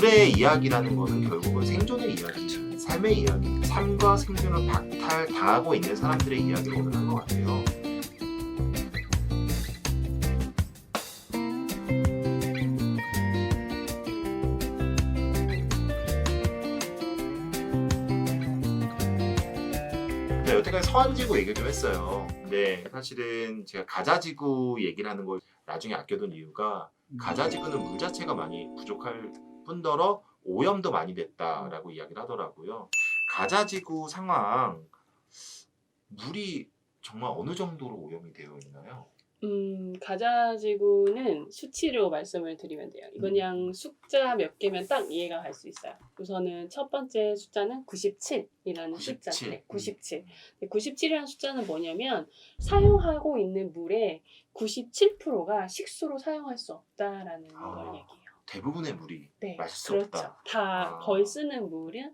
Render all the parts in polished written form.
물의 이야기라는 거는 결국은 생존의 이야기, 삶의 이야기, 삶과 생존을 박탈당하고 있는 사람들의 이야기를 오늘 한 것 같아요. 네, 여태까지 서한지구 얘기를 좀 했어요. 근데 사실은 제가 가자지구 얘기를 하는 걸 나중에 아껴둔 이유가 가자지구는 물 자체가 많이 부족할 뿐더러 오염도 많이 됐다라고 이야기를 하더라고요. 가자지구 상황, 물이 정말 어느 정도로 오염이 되어 있나요? 가자지구는 수치로 말씀을 드리면 돼요. 이건 그냥 숫자 몇 개면 딱 이해가 갈 수 있어요. 우선은 첫 번째 숫자는 97이라는 97. 숫자. 네, 97. 97이라는 숫자는 뭐냐면 사용하고 있는 물의 97%가 식수로 사용할 수 없다라는 걸 얘기해요. 대부분의 물이 네, 마실 수 그렇죠. 없다. 다 거의 쓰는 물은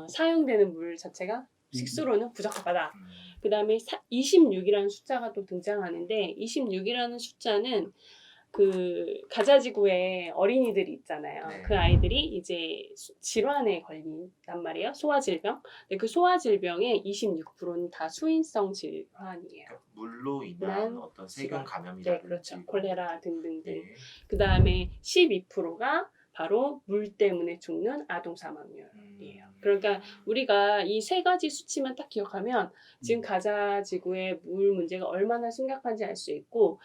사용되는 물 자체가 식수로는 부적합하다. 그 다음에 26이라는 숫자가 또 등장하는데 26이라는 숫자는 그 가자지구에 어린이들이 있잖아요. 네. 그 아이들이 이제 질환에 걸린단 말이에요. 소화질병. 근데 그 소화질병의 26%는 다 수인성 질환이에요. 그러니까 물로 인한 어떤 세균 감염이라든지 네, 그렇죠. 콜레라 등등등. 네. 그 다음에 12%가 바로 물 때문에 죽는 아동 사망률이에요. 그러니까 우리가 이 세 가지 수치만 딱 기억하면 지금 가자지구의 물 문제가 얼마나 심각한지 알 수 있고,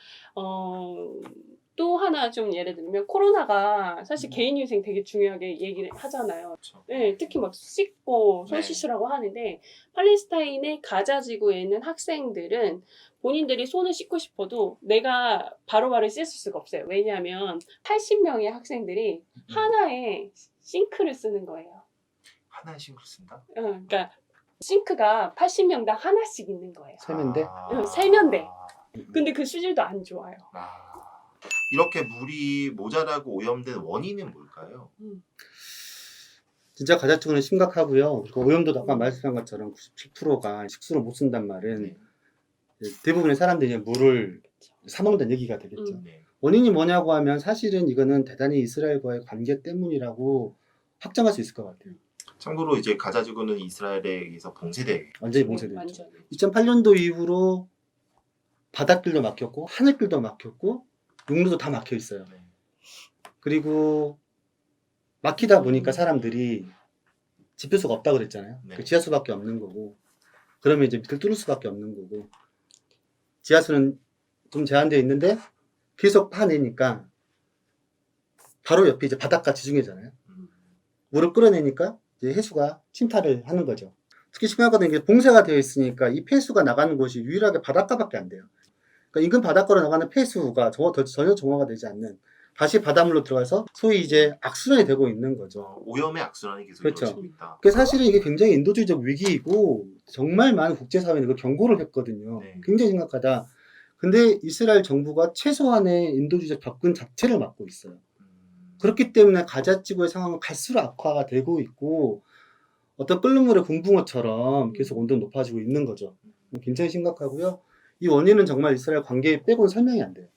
또 하나 좀 예를 들면 코로나가 사실 개인위생 되게 중요하게 얘기를 하잖아요. 그렇죠. 네, 특히 막 씻고 손 네. 씻으라고 하는데 팔레스타인의 가자지구에 있는 학생들은 본인들이 손을 씻고 싶어도 내가 바로바로 씻을 수가 없어요. 왜냐하면 80명의 학생들이 하나의 싱크를 쓰는 거예요. 하나의 싱크를 쓴다? 그러니까 싱크가 80명당 하나씩 있는 거예요. 세면대? 세면대. 근데 그 수질도 안 좋아요. 이렇게 물이 모자라고 오염된 원인은 뭘까요? 진짜 가자지구는 심각하고요. 그 오염도 아까 말씀한 것처럼 97%가 식수로 못 쓴단 말은 대부분의 사람들이 물을 사먹는 얘기가 되겠죠. 네. 원인이 뭐냐고 하면 사실은 이거는 대단히 이스라엘과의 관계 때문이라고 확정할 수 있을 것 같아요. 참고로 이제 가자지구는 이스라엘에 의해서 봉쇄돼. 완전히 봉쇄됐죠. 완전. 2008년도 이후로 바닷길도 막혔고 하늘길도 막혔고 육로도 다 막혀 있어요. 네. 그리고 막히다 보니까 사람들이 짚을 수가 없다고 그랬잖아요. 네. 그 지하수밖에 없는 거고 그러면 이제 밑을 뚫을 수밖에 없는 거고 지하수는 좀 제한되어 있는데 계속 파내니까 바로 옆에 이제 바닷가 지중해잖아요. 물을 끌어내니까 이제 해수가 침탈을 하는 거죠. 특히 심각한 게 봉쇄가 되어 있으니까 이 폐수가 나가는 곳이 유일하게 바닷가밖에 안 돼요. 그러니까 인근 바닷가로 나가는 폐수가 전혀 정화가 되지 않는 다시 바닷물로 들어가서 소위 이제 악순환이 되고 있는 거죠. 오염의 악순환이 계속 그렇죠. 이루어지고 있다. 그게 사실은 이게 굉장히 인도주의적 위기이고 정말 많은 국제사회는 그 경고를 했거든요. 네. 굉장히 심각하다. 근데 이스라엘 정부가 최소한의 인도주의적 접근 자체를 막고 있어요. 그렇기 때문에 가자지구의 상황은 갈수록 악화가 되고 있고 어떤 끓는 물의 군붕어처럼 계속 온도는 높아지고 있는 거죠. 굉장히 심각하고요. 이 원인은 정말 이스라엘 관계 빼고는 설명이 안 돼요.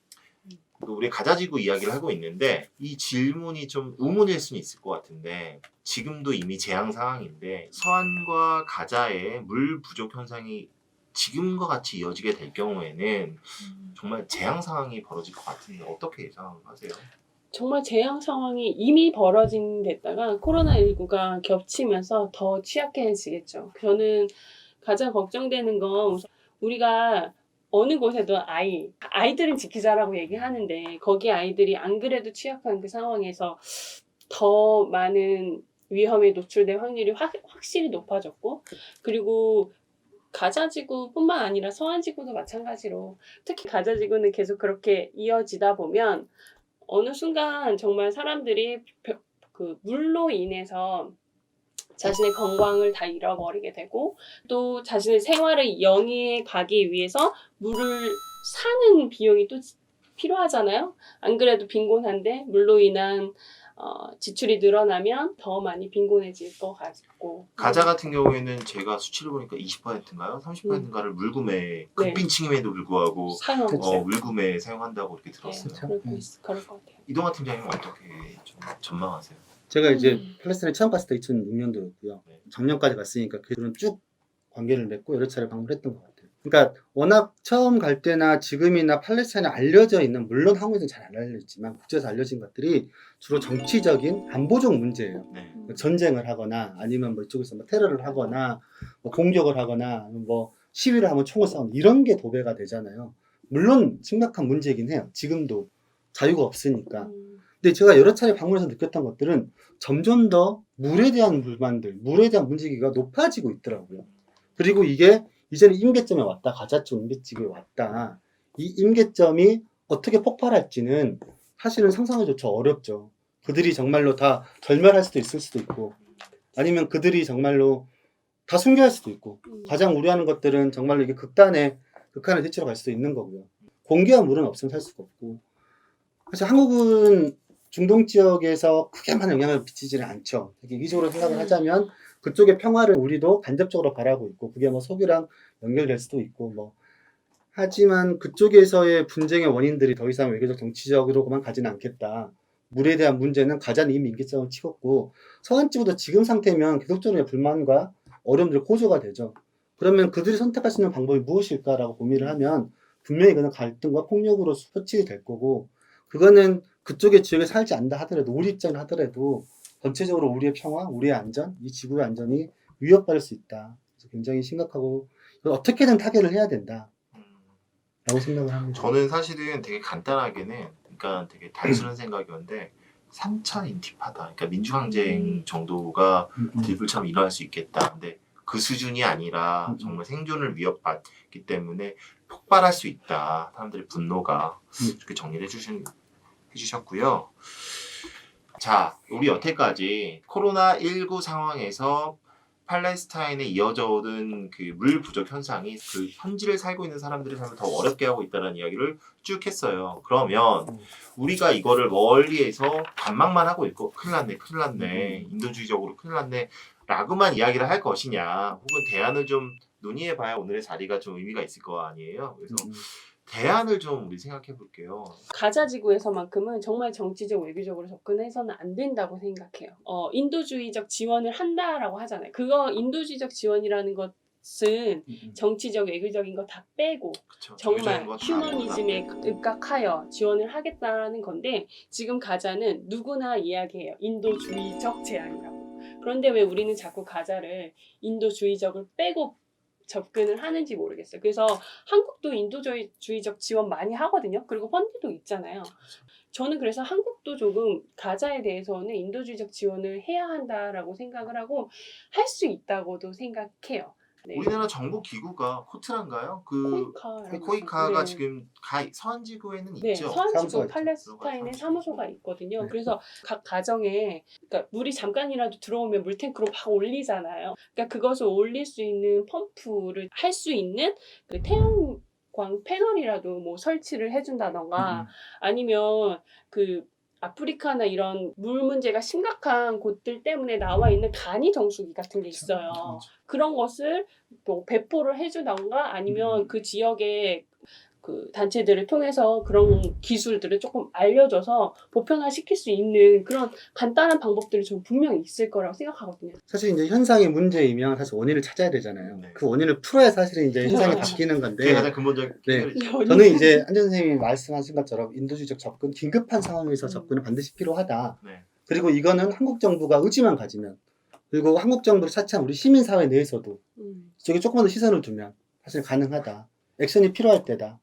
우리 가자지구 이야기를 하고 있는데 이 질문이 좀 의문일 수는 있을 것 같은데 지금도 이미 재앙 상황인데 서한과 가자의 물 부족 현상이 지금과 같이 이어지게 될 경우에는 정말 재앙 상황이 벌어질 것 같은데 어떻게 예상하세요? 정말 재앙 상황이 이미 벌어진 데다가 코로나19가 겹치면서 더 취약해지겠죠. 저는 가장 걱정되는 건 우선 우리가 어느 곳에도 아이들은 지키자라고 얘기하는데 거기 아이들이 안 그래도 취약한 그 상황에서 더 많은 위험에 노출될 확률이 확실히 높아졌고 그리고 가자지구뿐만 아니라 서한지구도 마찬가지로 특히 가자지구는 계속 그렇게 이어지다 보면 어느 순간 정말 사람들이 그 물로 인해서 자신의 건강을 다 잃어버리게 되고 또 자신의 생활을 영위해 가기 위해서 물을 사는 비용이 또 필요하잖아요. 안 그래도 빈곤한데 물로 인한 지출이 늘어나면 더 많이 빈곤해질 것 같고 가자 같은 경우에는 제가 수치를 보니까 20%인가요? 30%인가를 물구매 극빈층임에도 불구하고 물구매 사용한다고 이렇게 들었어요. 그럴 것 같아요. 이동환 팀장님은 어떻게 좀 전망하세요? 제가 이제 팔레스타인에 처음 갔을 때 2006년도였고요. 네. 작년까지 갔으니까 그들은 쭉 관계를 맺고 여러 차례 방문했던 것 같아요. 그러니까 워낙 처음 갈 때나 지금이나 팔레스타인에 알려져 있는, 물론 한국에서는 잘 안 알려졌지만 국제에서 알려진 것들이 주로 정치적인 안보적 문제예요. 네. 전쟁을 하거나 아니면 뭐 이쪽에서 뭐 테러를 하거나 뭐 공격을 하거나 뭐 시위를 하면 총을 쏘는 이런 게 도배가 되잖아요. 물론 심각한 문제이긴 해요. 지금도 자유가 없으니까. 근데 제가 여러 차례 방문해서 느꼈던 것들은 점점 더 물에 대한 불만들, 물에 대한 문제기가 높아지고 있더라고요. 그리고 이게 이제는 임계점에 왔다. 가자 쪽 임계점에 왔다. 이 임계점이 어떻게 폭발할지는 사실은 상상하기조차 어렵죠. 그들이 정말로 다 절멸할 수도 있을 수도 있고, 아니면 그들이 정말로 다 순교할 수도 있고, 가장 우려하는 것들은 정말로 이게 극한의 대치로 갈 수도 있는 거고요. 공기와 물은 없으면 살 수가 없고, 사실 한국은 중동 지역에서 크게만 영향을 미치지는 않죠. 이기적으로 생각을 하자면 그쪽의 평화를 우리도 간접적으로 바라고 있고, 그게 뭐 석유랑 연결될 수도 있고 뭐. 하지만 그쪽에서의 분쟁의 원인들이 더 이상 외교적 정치적으로만 가지는 않겠다. 물에 대한 문제는 가자는 이미 임계점을 찍었고, 서한 지구도 지금 상태면 계속적으로 불만과 어려움들이 고조가 되죠. 그러면 그들이 선택할 수 있는 방법이 무엇일까라고 고민을 하면 분명히 그는 갈등과 폭력으로 표출이 될 거고, 그거는 그쪽의 지역에 살지 않는다 하더라도, 우리 입장을 하더라도 전체적으로 우리의 평화, 우리의 안전, 이 지구의 안전이 위협받을 수 있다. 그래서 굉장히 심각하고 어떻게든 타결을 해야 된다 라고 생각을 합니다. 저는 사실은 되게 간단하게는, 그러니까 되게 단순한 생각이었는데 3차 인티파다, 그러니까 민주항쟁 정도가 들불처럼 일어날 수 있겠다. 근데 그 수준이 아니라 정말 생존을 위협받기 때문에 폭발할 수 있다. 사람들의 분노가. 이렇게 정리를 해주셨고요. 자, 우리 여태까지 코로나19 상황에서 팔레스타인에 이어져 오는 그 물 부족 현상이 그 현지를 살고 있는 사람들의 삶을 더 어렵게 하고 있다는 이야기를 쭉 했어요. 그러면 우리가 이거를 멀리에서 관망만 하고 있고 큰일 났네, 인도주의적으로 큰일 났네 라고만 이야기를 할 것이냐, 혹은 대안을 좀 논의해 봐야 오늘의 자리가 좀 의미가 있을 거 아니에요. 그래서 대안을 좀 우리 생각해 볼게요. 가자 지구에서만큼은 정말 정치적 외교적으로 접근해서는 안 된다고 생각해요. 인도주의적 지원을 한다라고 하잖아요. 그거 인도주의적 지원이라는 것은 정치적 외교적인 거 다 빼고 그쵸? 정말 정치적인 거 다 휴머니즘에 입각하여 지원을 하겠다는 건데, 지금 가자는 누구나 이야기해요. 인도주의적 제안이라고. 그런데 왜 우리는 자꾸 가자를 인도주의적을 빼고 접근을 하는지 모르겠어요. 그래서 한국도 인도주의적 지원 많이 하거든요. 그리고 펀드도 있잖아요. 저는 그래서 한국도 조금 가자에 대해서는 인도주의적 지원을 해야 한다라고 생각을 하고 할 수 있다고도 생각해요. 네. 우리나라 정부 기구가 코트란가요? 그 코이카가 네. 지금 서한지구에는 네, 있죠. 서한지구 사무소가 팔레스타인에 사무소가 있거든요. 네. 그래서 각 가정에, 그러니까 물이 잠깐이라도 들어오면 물탱크로 막 올리잖아요. 그러니까 그것을 올릴 수 있는 펌프를 할 수 있는 그 태양광 패널이라도 뭐 설치를 해준다던가, 아니면 그 아프리카나 이런 물 문제가 심각한 곳들 때문에 나와 있는 간이 정수기 같은 게 있어요. 그런 것을 뭐 배포를 해주던가, 아니면 그 지역에 그 단체들을 통해서 그런 기술들을 조금 알려줘서 보편화시킬 수 있는 그런 간단한 방법들이 좀 분명히 있을 거라고 생각하거든요. 사실 이제 현상이 문제이면 사실 원인을 찾아야 되잖아요. 네. 그 원인을 풀어야 사실은 이제 현상이 맞아요. 바뀌는 그게 건데, 가장 근본적 네. 해결이죠. 저는 이제 안전 선생님이 말씀하신 것처럼 인도주의적 접근, 긴급한 상황에서 접근은 반드시 필요하다. 네. 그리고 이거는 한국 정부가 의지만 가지면, 그리고 한국 정부를 차치한 우리 시민사회 내에서도 저기 조금만 더 시선을 두면 사실 가능하다. 액션이 필요할 때다.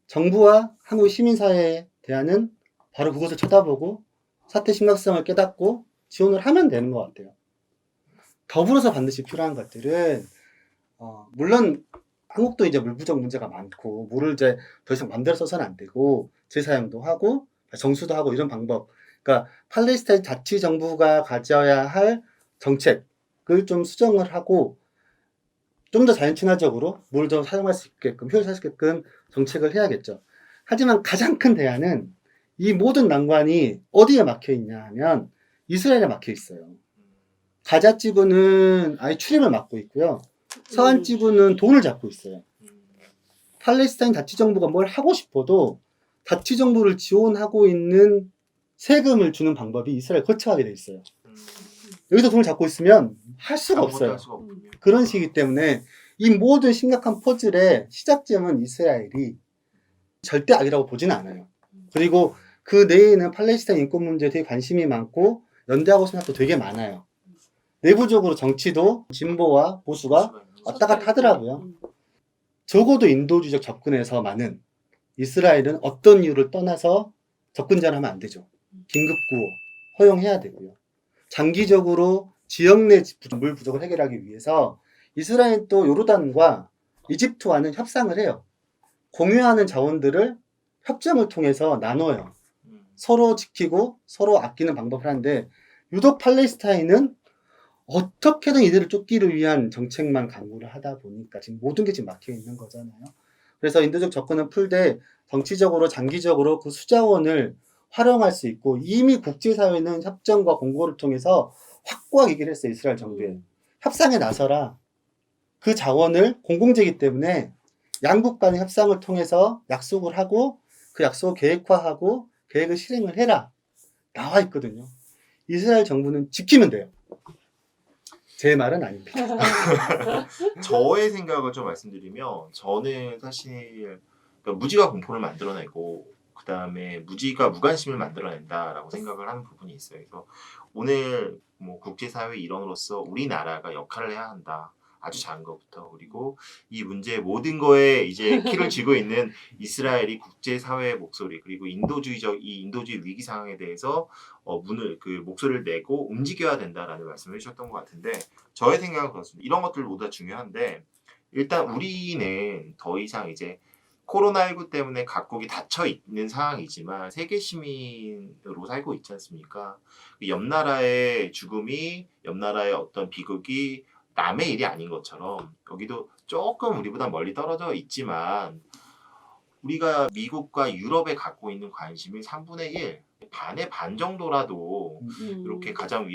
정부와 한국 시민사회에 대한은 바로 그것을 쳐다보고 사태 심각성을 깨닫고 지원을 하면 되는 것 같아요. 더불어서 반드시 필요한 것들은 물론 한국도 이제 물 부족 문제가 많고, 물을 이제 더 이상 맘대로 써서는 안 되고 재사용도 하고 정수도 하고 이런 방법, 그러니까 팔레스타인 자치정부가 가져야 할 정책을 좀 수정을 하고 좀 더 자연 친화적으로 물 좀 사용할 수 있게끔, 효율할 수 있게끔 정책을 해야겠죠. 하지만 가장 큰 대안은 이 모든 난관이 어디에 막혀 있냐 하면 이스라엘에 막혀 있어요. 가자 지구는 아예 출입을 막고 있고요. 서한 지구는 돈을 잡고 있어요. 팔레스타인 자치정부가 뭘 하고 싶어도 자치정부를 지원하고 있는 세금을 주는 방법이 이스라엘 거쳐가게 돼 있어요. 음, 여기서 돈을 잡고 있으면 할 수가 아무것도 없어요. 할 수가 없군요. 그런 식이기 때문에 이 모든 심각한 퍼즐의 시작점은 이스라엘이 절대 악이라고 보지는 않아요. 그리고 그 내에는 팔레스타인 인권 문제에 되게 관심이 많고 연대하고 싶은 학도 되게 많아요. 내부적으로 정치도 진보와 보수가 왔다 갔다 하더라고요. 적어도 인도주의적 접근에서만은 이스라엘은 어떤 이유를 떠나서 접근 제한하면 안 되죠. 긴급구호 허용해야 되고요. 장기적으로 지역 내 물 부족을 해결하기 위해서 이스라엘 또 요르단과 이집트와는 협상을 해요. 공유하는 자원들을 협정을 통해서 나눠요. 서로 지키고 서로 아끼는 방법을 하는데 유독 팔레스타인은 어떻게든 이들을 쫓기를 위한 정책만 강구를 하다 보니까 지금 모든 게 지금 막혀 있는 거잖아요. 그래서 인도적 접근은 풀되 정치적으로 장기적으로 그 수자원을 활용할 수 있고 이미 국제사회는 협정과 공고를 통해서 확고하게 얘기를 했어요. 이스라엘 정부에. 협상에 나서라. 그 자원을 공공재이기 때문에 양국 간의 협상을 통해서 약속을 하고 그 약속을 계획화하고 계획을 실행을 해라. 나와 있거든요. 이스라엘 정부는 지키면 돼요. 제 말은 아닙니다. 저의 생각을 좀 말씀드리면 저는 사실 그러니까 무지가 공포를 만들어내고 그 다음에 무지가 무관심을 만들어낸다라고 생각을 하는 부분이 있어요. 그래서 오늘 뭐 국제사회 일원으로서 우리나라가 역할을 해야 한다. 아주 작은 것부터 그리고 이 문제의 모든 거에 이제 키를 쥐고 있는 이스라엘이 국제사회의 목소리 그리고 이 인도주의 위기 상황에 대해서 목소리를 내고 움직여야 된다라는 말씀을 해주셨던 것 같은데 저의 생각은 그렇습니다. 이런 것들 모두 다 중요한데 일단 우리는 더 이상 이제 코로나19 때문에 각국이 닫혀 있는 상황이지만 세계 시민으로 살고 있지 않습니까? 옆 나라의 죽음이 옆 나라의 어떤 비극이 남의 일이 아닌 것처럼 여기도 조금 우리보다 멀리 떨어져 있지만 우리가 미국과 유럽에 갖고 있는 관심이 3분의 1, 반의 반 정도라도 이렇게 가장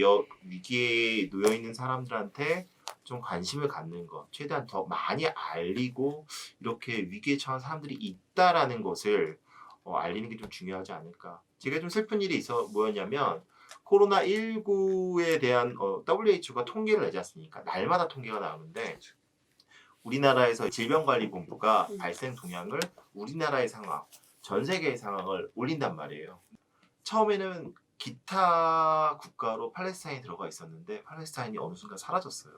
위기에 놓여 있는 사람들한테 좀 관심을 갖는 것, 최대한 더 많이 알리고 이렇게 위기에 처한 사람들이 있다라는 것을 알리는 게 좀 중요하지 않을까. 제가 좀 슬픈 일이 뭐였냐면 코로나19에 대한 WHO가 통계를 내지 않습니까? 날마다 통계가 나오는데 우리나라에서 질병관리본부가 발생 동향을 우리나라의 상황, 전 세계의 상황을 올린단 말이에요. 처음에는 기타 국가로 팔레스타인이 들어가 있었는데 팔레스타인이 어느 순간 사라졌어요.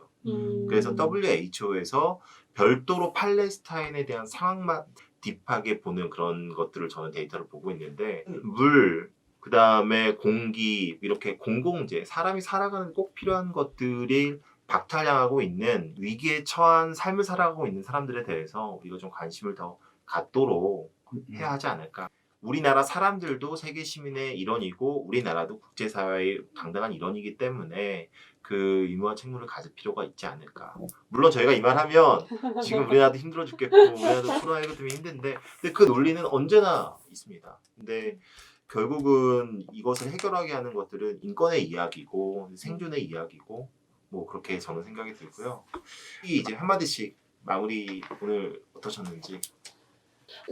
그래서 WHO에서 별도로 팔레스타인에 대한 상황만 딥하게 보는 그런 것들을 저는 데이터를 보고 있는데 물, 그 다음에 공기, 이렇게 공공재, 사람이 살아가는 꼭 필요한 것들이 박탈당하고 있는 위기에 처한 삶을 살아가고 있는 사람들에 대해서 우리가 좀 관심을 더 갖도록 해야 하지 않을까. 우리나라 사람들도 세계 시민의 일원이고 우리나라도 국제사회의 당당한 일원이기 때문에 그 의무와 책무를 가질 필요가 있지 않을까. 물론 저희가 이 말하면 지금 우리나라도 힘들어 죽겠고 우리나라도 코로나19 때문에 힘든데 근데 그 논리는 언제나 있습니다. 근데 결국은 이것을 해결하게 하는 것들은 인권의 이야기고 생존의 이야기고 뭐 그렇게 저는 생각이 들고요. 이제 한마디씩 마무리 오늘 어떠셨는지.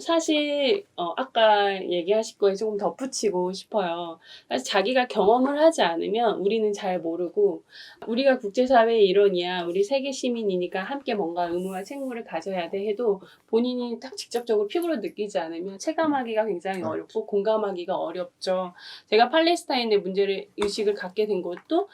사실 아까 얘기하실 거에 조금 덧붙이고 싶어요. 사실 자기가 경험을 하지 않으면 우리는 잘 모르고 우리가 국제사회의 일원이야 우리 세계 시민이니까 함께 뭔가 의무와 책무를 가져야 돼 해도 본인이 딱 직접적으로 피부로 느끼지 않으면 체감하기가 굉장히 어렵고 공감하기가 어렵죠. 제가 팔레스타인의 문제를 의식을 갖게 된 것도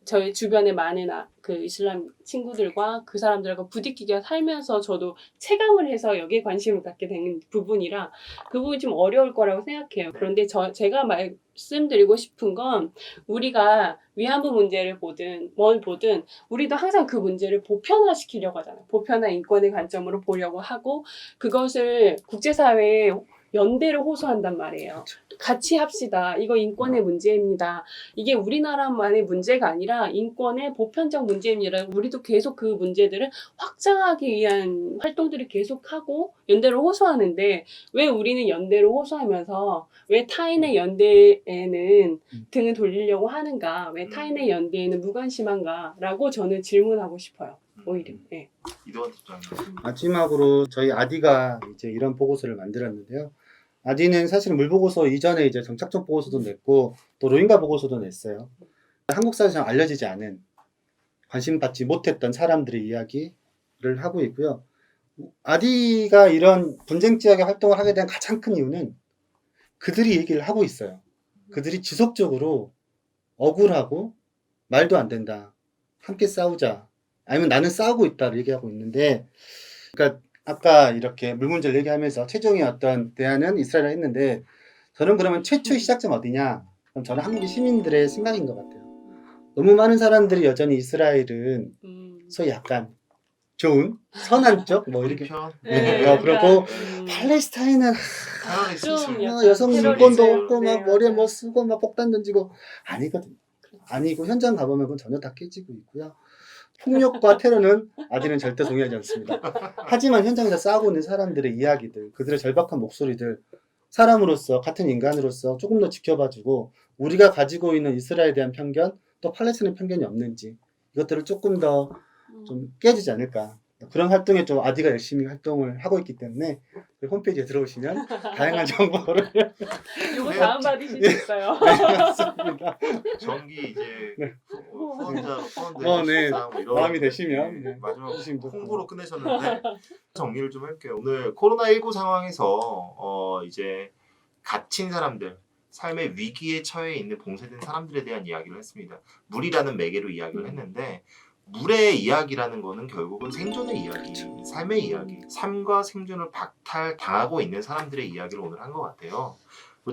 저희 주변에 많은 그 이슬람 친구들과 그 사람들과 부딪히게 살면서 저도 체감을 해서 여기에 관심을 갖게 되는 부분이라 그 부분이 좀 어려울 거라고 생각해요. 그런데 제가 말씀드리고 싶은 건 우리가 위안부 문제를 보든 뭘 보든 우리도 항상 그 문제를 보편화시키려고 하잖아요. 보편화 인권의 관점으로 보려고 하고 그것을 국제사회에 연대를 호소한단 말이에요. 같이 합시다. 이거 인권의 문제입니다. 이게 우리나라만의 문제가 아니라 인권의 보편적 문제입니다. 우리도 계속 그 문제들을 확장하기 위한 활동들을 계속하고 연대를 호소하는데 왜 우리는 연대를 호소하면서 왜 타인의 연대에는 등을 돌리려고 하는가? 왜 타인의 연대에는 무관심한가? 라고 저는 질문하고 싶어요. 오히려. 네. 이도환 팀장님. 마지막으로 저희 아디가 이제 이런 보고서를 만들었는데요. 아디는 사실은 물보고서 이전에 이제 정착점 보고서도 냈고 또 로힝가 보고서도 냈어요. 한국 사회에서 알려지지 않은 관심 받지 못했던 사람들의 이야기를 하고 있고요. 아디가 이런 분쟁 지역에 활동을 하게 된 가장 큰 이유는 그들이 얘기를 하고 있어요. 그들이 지속적으로 억울하고 말도 안 된다. 함께 싸우자. 아니면 나는 싸우고 있다를 얘기하고 있는데, 그러니까 아까 이렇게 물 문제를 얘기하면서 최종의 어떤 대안은 이스라엘을 했는데, 저는 그러면 최초의 시작점 어디냐? 그럼 저는 한국의 시민들의 생각인 것 같아요. 너무 많은 사람들이 여전히 이스라엘은 소위 약간 좋은 선한 쪽 뭐 이렇게 편 네, 그리고 음. 팔레스타인은 좀 약간 여성 테러리즘. 인권도 없고 네, 막 머리에 맞아요. 뭐 쓰고 막 폭탄 던지고 아니거든요. 아니고 현장 가보면 그건 전혀 다 깨지고 있고요. 폭력과 테러는 아디는 절대 동의하지 않습니다. 하지만 현장에서 싸우고 있는 사람들의 이야기들, 그들의 절박한 목소리들, 사람으로서 같은 인간으로서 조금 더 지켜봐주고 우리가 가지고 있는 이스라엘에 대한 편견, 또 팔레스타인 편견이 없는지 이것들을 조금 더 좀 깨지지 않을까. 그런 활동에 좀 아디가 열심히 활동을 하고 있기 때문에 홈페이지에 들어오시면 다양한 정보를 이거 네. 다운 받으실 수 있어요. 맞습니다. 정기 이제 네. 후원자 네. 뭐 이런 마음이 되시면 네, 네. 마지막 해주시면 좋고. 홍보로 끝내셨는데 정리를 좀 할게요. 오늘 코로나19 상황에서 이제 갇힌 사람들, 삶의 위기에 처해 있는 봉쇄된 사람들에 대한 이야기를 했습니다. 물이라는 매개로 이야기를 했는데 물의 이야기라는 거는 결국은 생존의 이야기, 삶의 이야기, 삶과 생존을 박탈당하고 있는 사람들의 이야기를 오늘 한 것 같아요.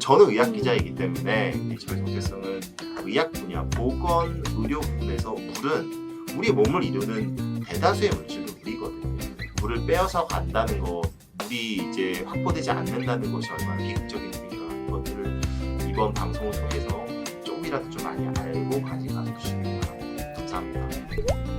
저는 의학 기자이기 때문에 저희 정체성은 의학 분야, 보건, 의료 부분에서 물은 우리 몸을 이루는 대다수의 물질도 물이거든요. 물을 빼앗아 간다는 거, 물이 이제 확보되지 않는다는 것이 얼마나 비극적인 일인가, 이것들을 이번 방송을 통해서 조금이라도 좀 많이 알고 가져가 주시기 바랍니다. 감사합니다.